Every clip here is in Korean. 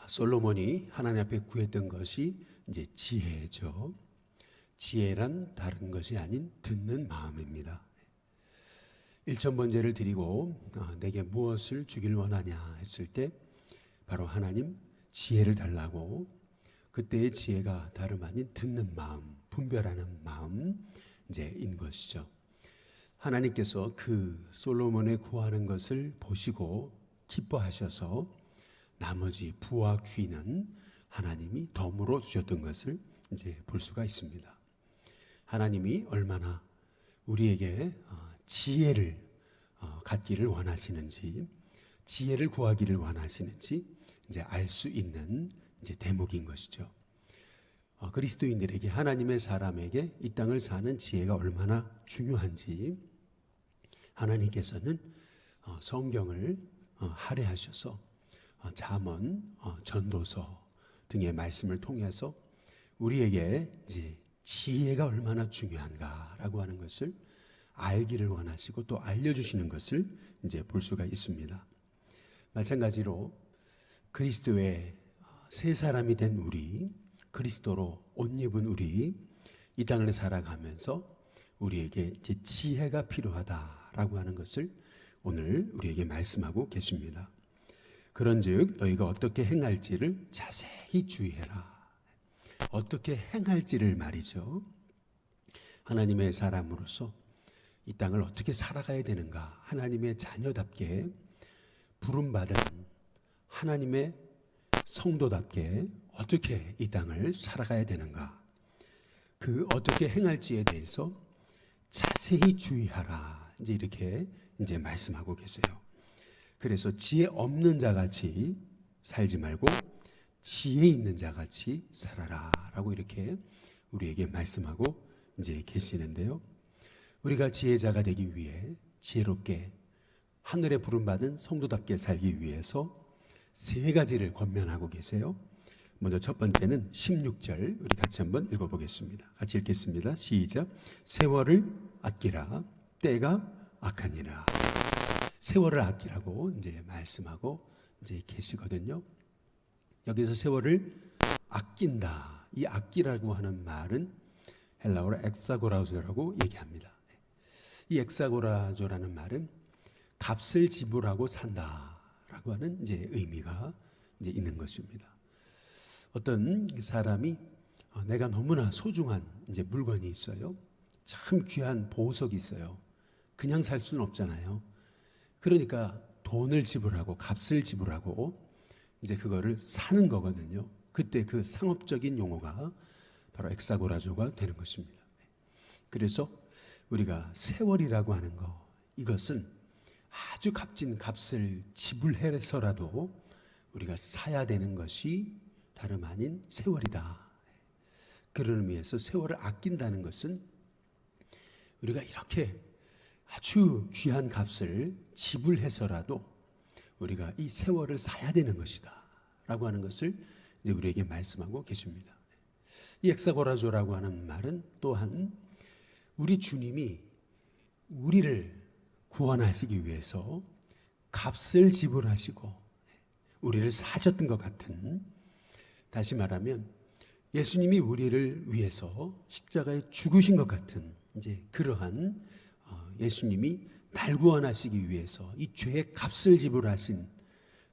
솔로몬이 하나님 앞에 구했던 것이 이제 지혜죠. 지혜란 다른 것이 아닌 듣는 마음입니다. 일천번제를 드리고 내게 무엇을 주길 원하냐 했을 때 바로 하나님 지혜를 달라고, 그때의 지혜가 다름 아닌 듣는 마음, 분별하는 마음 이제인 것이죠. 하나님께서 그 솔로몬의 구하는 것을 보시고 기뻐하셔서 나머지 부와 귀는 하나님이 덤으로 주셨던 것을 이제 볼 수가 있습니다. 하나님이 얼마나 우리에게 지혜를 갖기를 원하시는지, 지혜를 구하기를 원하시는지 이제 알 수 있는 이제 대목인 것이죠. 그리스도인들에게, 하나님의 사람에게 이 땅을 사는 지혜가 얼마나 중요한지 하나님께서는 성경을 할애하셔서 잠언, 전도서 등의 말씀을 통해서 우리에게 이제 지혜가 얼마나 중요한가라고 하는 것을 알기를 원하시고 또 알려주시는 것을 이제 볼 수가 있습니다. 마찬가지로 그리스도의 새 사람이 된 우리, 그리스도로 옷 입은 우리, 이 땅을 살아가면서 우리에게 이제 지혜가 필요하다라고 하는 것을 오늘 우리에게 말씀하고 계십니다. 그런즉 너희가 어떻게 행할지를 자세히 주의해라. 어떻게 행할지를 말이죠. 하나님의 사람으로서 이 땅을 어떻게 살아가야 되는가, 하나님의 자녀답게 부름받은 하나님의 성도답게 어떻게 이 땅을 살아가야 되는가, 그 어떻게 행할지에 대해서 자세히 주의하라. 이제 이렇게 이제 말씀하고 계세요. 그래서 지혜 없는 자같이 살지 말고 지혜 있는 자같이 살아라라고 이렇게 우리에게 말씀하고 이제 계시는데요. 우리가 지혜자가 되기 위해 지혜롭게 하늘에 부름받은 성도답게 살기 위해서 세 가지를 권면하고 계세요. 먼저 첫 번째는 16절 우리 같이 한번 읽어보겠습니다. 같이 읽겠습니다. 시작. 세월을 아끼라. 때가 악하니라. 세월을 아끼라고 이제 말씀하고 이제 계시거든요. 여기서 세월을 아낀다. 이 아끼라고 하는 말은 헬라어로 엑사고라조라고 얘기합니다. 이 엑사고라조라는 말은 값을 지불하고 산다라고 하는 이제 의미가 이제 있는 것입니다. 어떤 사람이 내가 너무나 소중한 이제 물건이 있어요. 참 귀한 보석이 있어요. 그냥 살 수는 없잖아요. 그러니까 돈을 지불하고 값을 지불하고 이제 그거를 사는 거거든요. 그때 그 상업적인 용어가 바로 엑사고라조가 되는 것입니다. 그래서 우리가 세월이라고 하는 거, 이것은 아주 값진 값을 지불해서라도 우리가 사야 되는 것이 다름 아닌 세월이다. 그런 의미에서 세월을 아낀다는 것은 우리가 이렇게 아주 귀한 값을 지불해서라도 우리가 이 세월을 사야 되는 것이다 라고 하는 것을 이제 우리에게 말씀하고 계십니다. 이 엑사고라조라고 하는 말은 또한 우리 주님이 우리를 구원하시기 위해서 값을 지불하시고 우리를 사셨던 것 같은, 다시 말하면 예수님이 우리를 위해서 십자가에 죽으신 것 같은 이제 그러한 예수님이 날 구원하시기 위해서 이 죄의 값을 지불하신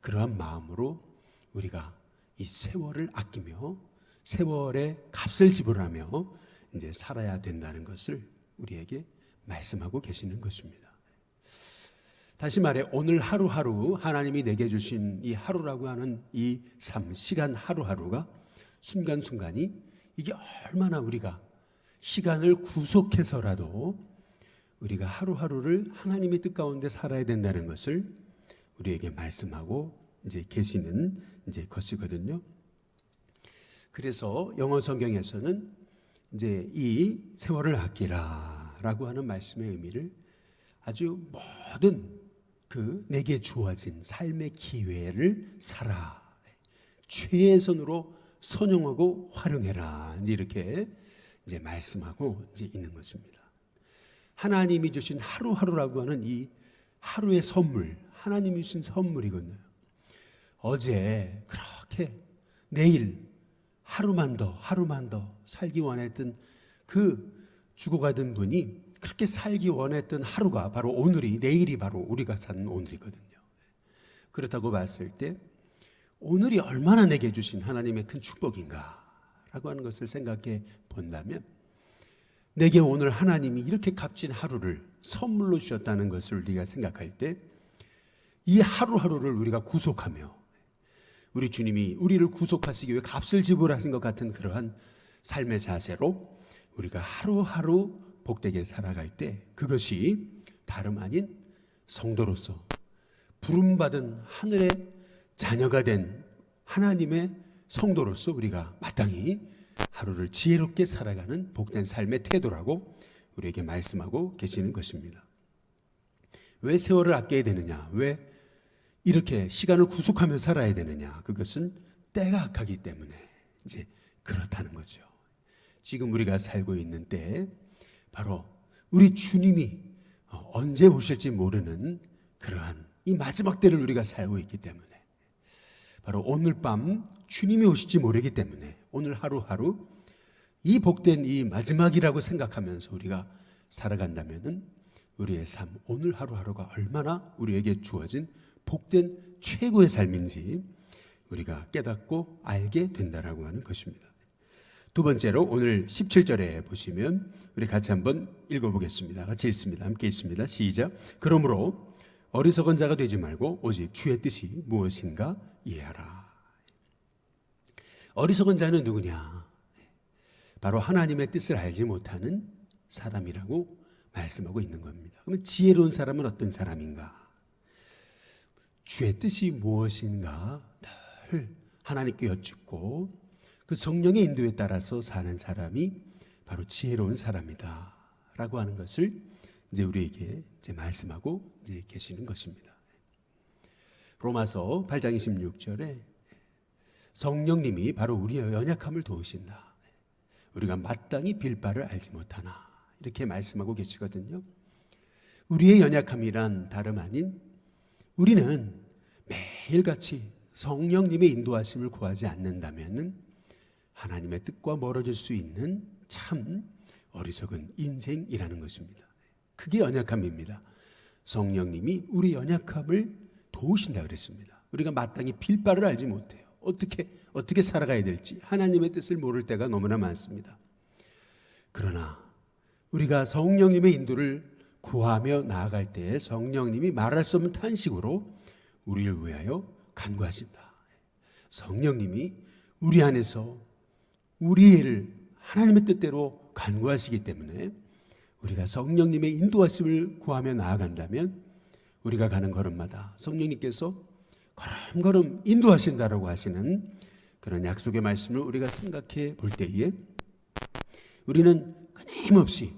그러한 마음으로 우리가 이 세월을 아끼며 세월의 값을 지불하며 이제 살아야 된다는 것을 우리에게 말씀하고 계시는 것입니다. 다시 말해 오늘 하루하루 하나님이 내게 주신 이 하루라고 하는 이 삶, 시간 하루하루가, 순간순간이 이게 얼마나 우리가 시간을 구속해서라도 우리가 하루하루를 하나님의 뜻 가운데 살아야 된다는 것을 우리에게 말씀하고 이제 계시는 이제 것이거든요. 그래서 영어 성경에서는 이제 이 세월을 아끼라라고 하는 말씀의 의미를 아주 모든 그 내게 주어진 삶의 기회를 살아, 최선으로 선용하고 활용해라. 이제 이렇게 이제 말씀하고 이제 있는 것입니다. 하나님이 주신 하루하루라고 하는 이 하루의 선물, 하나님이 주신 선물이거든요. 어제 그렇게 내일 하루만 더 살기 원했던 그 죽어가던 분이 그렇게 살기 원했던 하루가 바로 오늘이, 내일이 바로 우리가 사는 오늘이거든요. 그렇다고 봤을 때 오늘이 얼마나 내게 주신 하나님의 큰 축복인가 라고 하는 것을 생각해 본다면, 내게 오늘 하나님이 이렇게 값진 하루를 선물로 주셨다는 것을 우리가 생각할 때, 이 하루하루를 우리가 구속하며 우리 주님이 우리를 구속하시기 위해 값을 지불하신 것 같은 그러한 삶의 자세로 우리가 하루하루 복되게 살아갈 때, 그것이 다름 아닌 성도로서 부름받은 하늘의 자녀가 된 하나님의 성도로서 우리가 마땅히 하루를 지혜롭게 살아가는 복된 삶의 태도라고 우리에게 말씀하고 계시는 것입니다. 왜 세월을 아껴야 되느냐? 왜 이렇게 시간을 구속하며 살아야 되느냐? 그것은 때가 악하기 때문에 이제 그렇다는 거죠. 지금 우리가 살고 있는 때에 바로 우리 주님이 언제 오실지 모르는 그러한 이 마지막 때를 우리가 살고 있기 때문에, 바로 오늘 밤 주님이 오실지 모르기 때문에 오늘 하루하루 이 복된 이 마지막이라고 생각하면서 우리가 살아간다면은 우리의 삶, 오늘 하루하루가 얼마나 우리에게 주어진 복된 최고의 삶인지 우리가 깨닫고 알게 된다라고 하는 것입니다. 두 번째로 오늘 17절에 보시면 우리 같이 한번 읽어보겠습니다. 같이 읽습니다. 함께 읽습니다. 시작. 그러므로 어리석은 자가 되지 말고 오직 주의 뜻이 무엇인가 이해하라. 어리석은 자는 누구냐? 바로 하나님의 뜻을 알지 못하는 사람이라고 말씀하고 있는 겁니다. 그러면 지혜로운 사람은 어떤 사람인가? 주의 뜻이 무엇인가 늘 하나님께 여쭙고 그 성령의 인도에 따라서 사는 사람이 바로 지혜로운 사람이다 라고 하는 것을 이제 우리에게 이제 말씀하고 이제 계시는 것입니다. 로마서 8장 26절에 성령님이 바로 우리의 연약함을 도우신다. 우리가 마땅히 빌 바를 알지 못하나, 이렇게 말씀하고 계시거든요. 우리의 연약함이란 다름 아닌 우리는 매일같이 성령님의 인도하심을 구하지 않는다면 하나님의 뜻과 멀어질 수 있는 참 어리석은 인생이라는 것입니다. 그게 연약함입니다. 성령님이 우리 연약함을 도우신다 그랬습니다. 우리가 마땅히 빌 바를 알지 못해요. 어떻게 살아가야 될지 하나님의 뜻을 모를 때가 너무나 많습니다. 그러나 우리가 성령님의 인도를 구하며 나아갈 때 성령님이 말할 수 없는 탄식으로 우리를 위하여 간구하신다. 성령님이 우리 안에서 우리를 하나님의 뜻대로 간구하시기 때문에 우리가 성령님의 인도하심을 구하며 나아간다면 우리가 가는 걸음마다 성령님께서 걸음걸음 인도하신다라고 하시는 그런 약속의 말씀을 우리가 생각해 볼 때에 우리는 끊임없이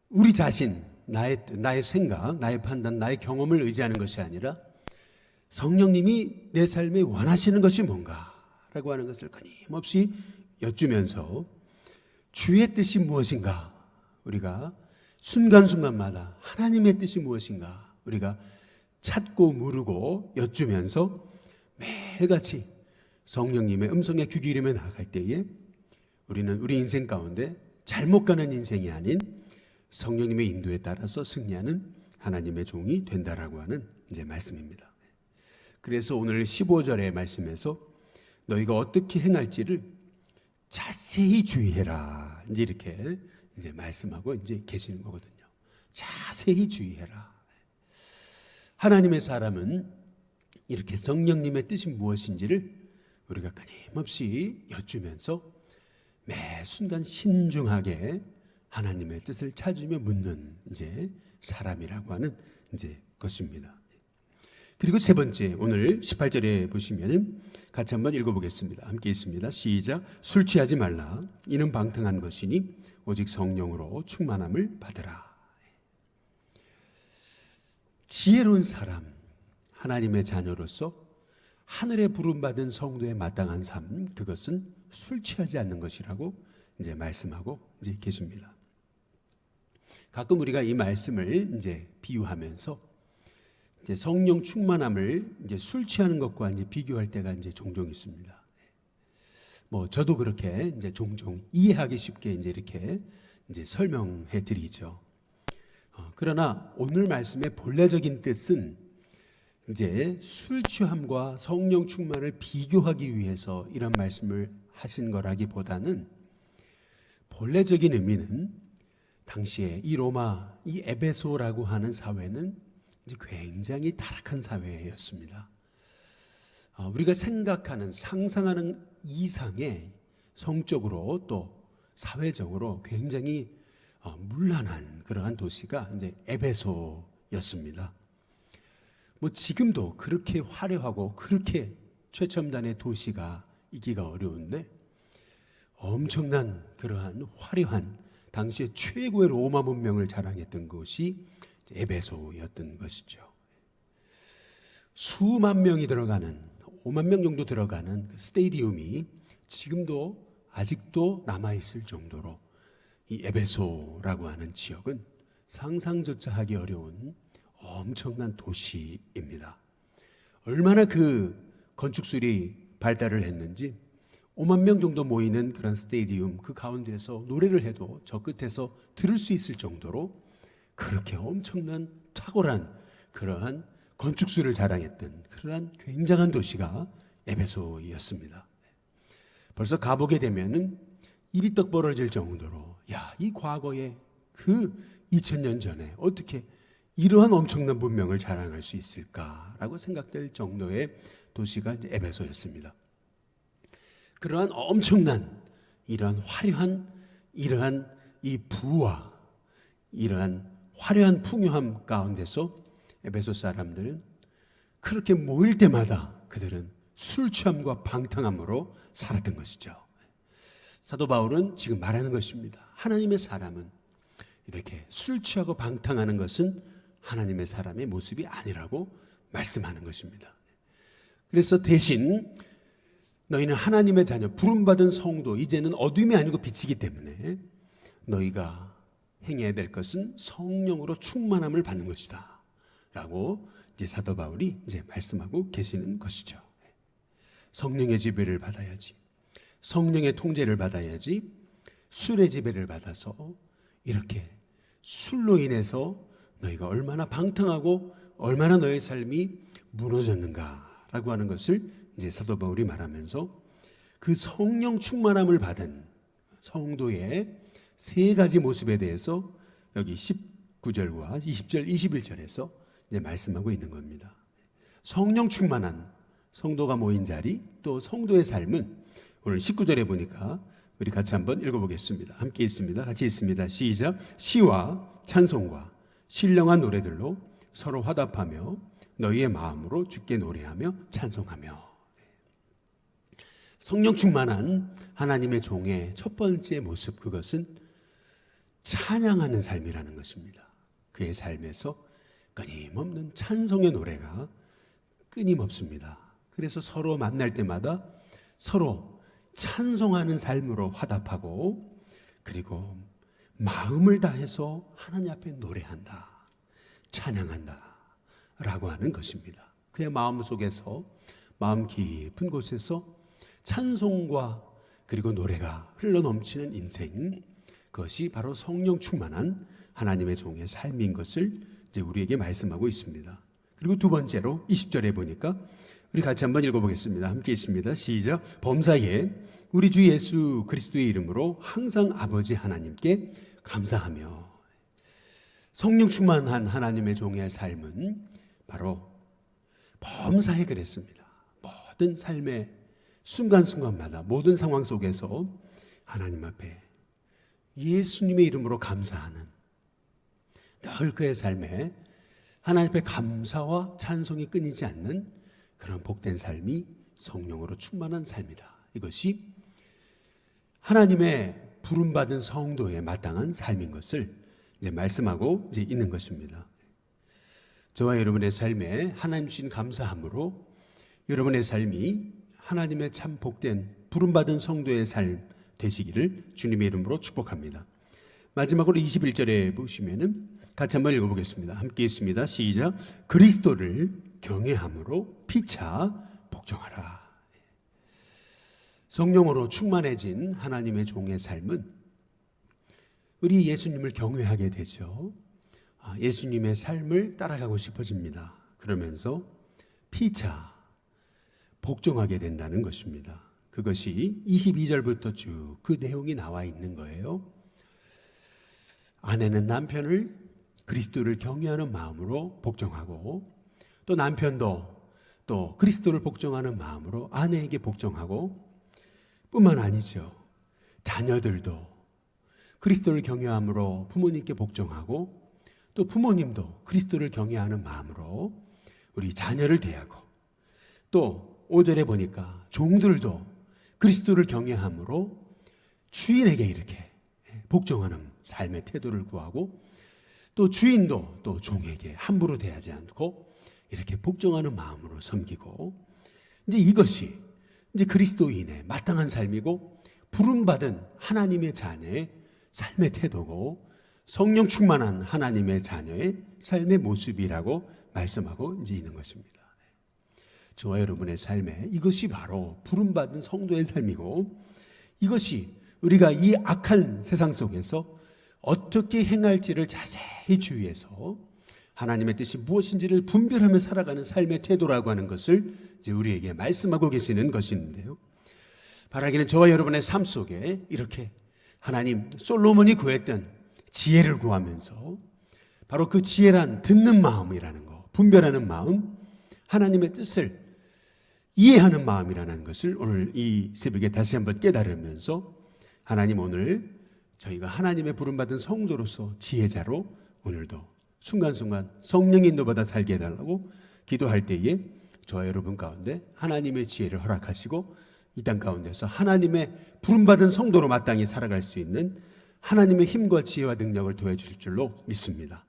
우리 자신, 나의 생각, 나의 판단, 나의 경험을 의지하는 것이 아니라 성령님이 내 삶에 원하시는 것이 뭔가라고 하는 것을 끊임없이 여쭈면서 주의 뜻이 무엇인가, 우리가 순간순간마다 하나님의 뜻이 무엇인가 우리가 찾고 물으고 여쭈면서 매일같이 성령님의 음성에 귀 기울이며 나아갈 때에 우리는 우리 인생 가운데 잘못 가는 인생이 아닌 성령님의 인도에 따라서 승리하는 하나님의 종이 된다라고 하는 이제 말씀입니다. 그래서 오늘 15절의 말씀에서 너희가 어떻게 행할지를 자세히 주의해라, 이제 이렇게 이제 말씀하고 이제 계시는 거거든요. 자세히 주의해라. 하나님의 사람은 이렇게 성령님의 뜻이 무엇인지를 우리가 끊임없이 여쭈면서 매 순간 신중하게 하나님의 뜻을 찾으며 묻는 이제 사람이라고 하는 이제 것입니다. 그리고 세 번째, 오늘 18절에 보시면 같이 한번 읽어보겠습니다. 함께 있습니다. 시작. 술 취하지 말라. 이는 방탕한 것이니 오직 성령으로 충만함을 받으라. 지혜로운 사람, 하나님의 자녀로서 하늘에 부름받은 성도의 마땅한 삶, 그것은 술 취하지 않는 것이라고 이제 말씀하고 이제 계십니다. 가끔 우리가 이 말씀을 이제 비유하면서 이제 성령 충만함을 이제 술 취하는 것과 이제 비교할 때가 이제 종종 있습니다. 뭐 저도 그렇게 이제 종종 이해하기 쉽게 이제 이렇게 이제 설명해 드리죠. 그러나 오늘 말씀의 본래적인 뜻은 이제 술 취함과 성령 충만을 비교하기 위해서 이런 말씀을 하신 거라기보다는 본래적인 의미는 당시에 이 로마, 이 에베소라고 하는 사회는 이제 굉장히 타락한 사회였습니다. 우리가 생각하는, 상상하는 이상의 성적으로 또 사회적으로 굉장히 문란한 그러한 도시가 이제 에베소였습니다. 뭐 지금도 그렇게 화려하고 그렇게 최첨단의 도시가 있기가 어려운데 엄청난 그러한 화려한 당시의 최고의 로마 문명을 자랑했던 곳이 에베소였던 것이죠. 수만 명이 들어가는 5만 명 정도 들어가는 그 스테디움이 지금도 아직도 남아있을 정도로 이 에베소라고 하는 지역은 상상조차 하기 어려운 엄청난 도시입니다. 얼마나 그 건축술이 발달을 했는지 5만 명 정도 모이는 그런 스테디움 그 가운데서 노래를 해도 저 끝에서 들을 수 있을 정도로 그렇게 엄청난 탁월한 그러한 건축술을 자랑했던 그러한 굉장한 도시가 에베소였습니다. 벌써 가보게 되면은 입이 떡 벌어질 정도로 이 과거에 그 2000년 전에 어떻게 이러한 엄청난 문명을 자랑할 수 있을까라고 생각될 정도의 도시가 이제 에베소였습니다. 그러한 엄청난 이러한 화려한 이러한 이 부와 이러한 화려한 풍요함 가운데서 에베소 사람들은 그렇게 모일 때마다 그들은 술 취함과 방탕함으로 살았던 것이죠. 사도 바울은 지금 말하는 것입니다. 하나님의 사람은 이렇게 술 취하고 방탕하는 것은 하나님의 사람의 모습이 아니라고 말씀하는 것입니다. 그래서 대신 너희는 하나님의 자녀, 부름받은 성도, 이제는 어둠이 아니고 빛이기 때문에 너희가 행해야 될 것은 성령으로 충만함을 받는 것이다 라고 이제 사도 바울이 이제 말씀하고 계시는 것이죠. 성령의 지배를 받아야지, 성령의 통제를 받아야지, 술의 지배를 받아서 이렇게 술로 인해서 너희가 얼마나 방탕하고 얼마나 너의 삶이 무너졌는가라고 하는 것을 이제 사도 바울이 말하면서 그 성령 충만함을 받은 성도의 세 가지 모습에 대해서 여기 19절과 20절, 21절에서 이제 말씀하고 있는 겁니다. 성령 충만한 성도가 모인 자리, 또 성도의 삶은 오늘 19절에 보니까 우리 같이 한번 읽어보겠습니다. 함께 읽습니다. 같이 읽습니다. 시작. 시와 찬송과 신령한 노래들로 서로 화답하며 너희의 마음으로 주께 노래하며 찬송하며. 성령 충만한 하나님의 종의 첫 번째 모습, 그것은 찬양하는 삶이라는 것입니다. 그의 삶에서 끊임없는 찬송의 노래가 끊임없습니다. 그래서 서로 만날 때마다 서로 찬송하는 삶으로 화답하고, 그리고 마음을 다해서 하나님 앞에 노래한다, 찬양한다 라고 하는 것입니다. 그의 마음 속에서, 마음 깊은 곳에서 찬송과 그리고 노래가 흘러넘치는 인생, 그것이 바로 성령 충만한 하나님의 종의 삶인 것을 이제 우리에게 말씀하고 있습니다. 그리고 두 번째로 20절에 보니까 우리 같이 한번 읽어보겠습니다. 함께 있습니다. 시작. 범사에 우리 주 예수 그리스도의 이름으로 항상 아버지 하나님께 감사하며. 성령 충만한 하나님의 종의 삶은 바로 범사에 그랬습니다. 모든 삶의 순간순간마다 모든 상황 속에서 하나님 앞에 예수님의 이름으로 감사하는, 늘 그의 삶에 하나님 앞에 감사와 찬송이 끊이지 않는 그런 복된 삶이 성령으로 충만한 삶이다. 이것이 하나님의 부름받은 성도의 마땅한 삶인 것을 이제 말씀하고 이제 있는 것입니다. 저와 여러분의 삶에 하나님 주신 감사함으로 여러분의 삶이 하나님의 참 복된 부름받은 성도의 삶 되시기를 주님의 이름으로 축복합니다. 마지막으로 21절에 보시면은 같이 한번 읽어보겠습니다. 함께 있습니다. 시작. 그리스도를 경외함으로 피차 복종하라. 성령으로 충만해진 하나님의 종의 삶은 우리 예수님을 경외하게 되죠. 예수님의 삶을 따라가고 싶어집니다. 그러면서 피차 복종하게 된다는 것입니다. 그것이 22절부터 쭉 그 내용이 나와 있는 거예요. 아내는 남편을 그리스도를 경외하는 마음으로 복종하고, 또 남편도 또 그리스도를 복종하는 마음으로 아내에게 복종하고, 뿐만 아니죠. 자녀들도 그리스도를 경외함으로 부모님께 복종하고, 또 부모님도 그리스도를 경외하는 마음으로 우리 자녀를 대하고, 또 5절에 보니까 종들도 그리스도를 경외함으로 주인에게 이렇게 복종하는 삶의 태도를 구하고, 또 주인도 또 종에게 함부로 대하지 않고 이렇게 복종하는 마음으로 섬기고, 이제 이것이 이제 그리스도인의 마땅한 삶이고 부름받은 하나님의 자녀의 삶의 태도고 성령 충만한 하나님의 자녀의 삶의 모습이라고 말씀하고 이제 있는 것입니다. 저와 여러분의 삶에 이것이 바로 부름받은 성도의 삶이고, 이것이 우리가 이 악한 세상 속에서 어떻게 행할지를 자세히 주의해서 하나님의 뜻이 무엇인지를 분별하며 살아가는 삶의 태도라고 하는 것을 이제 우리에게 말씀하고 계시는 것인데요. 바라기는 저와 여러분의 삶 속에 이렇게 하나님 솔로몬이 구했던 지혜를 구하면서 바로 그 지혜란 듣는 마음이라는 거, 분별하는 마음, 하나님의 뜻을 이해하는 마음이라는 것을 오늘 이 새벽에 다시 한번 깨달으면서 하나님 오늘 저희가 하나님의 부름받은 성도로서 지혜자로 오늘도 순간순간 성령 인도받아 살게 해달라고 기도할 때에 저와 여러분 가운데 하나님의 지혜를 허락하시고 이 땅 가운데서 하나님의 부름받은 성도로 마땅히 살아갈 수 있는 하나님의 힘과 지혜와 능력을 더해 주실 줄로 믿습니다.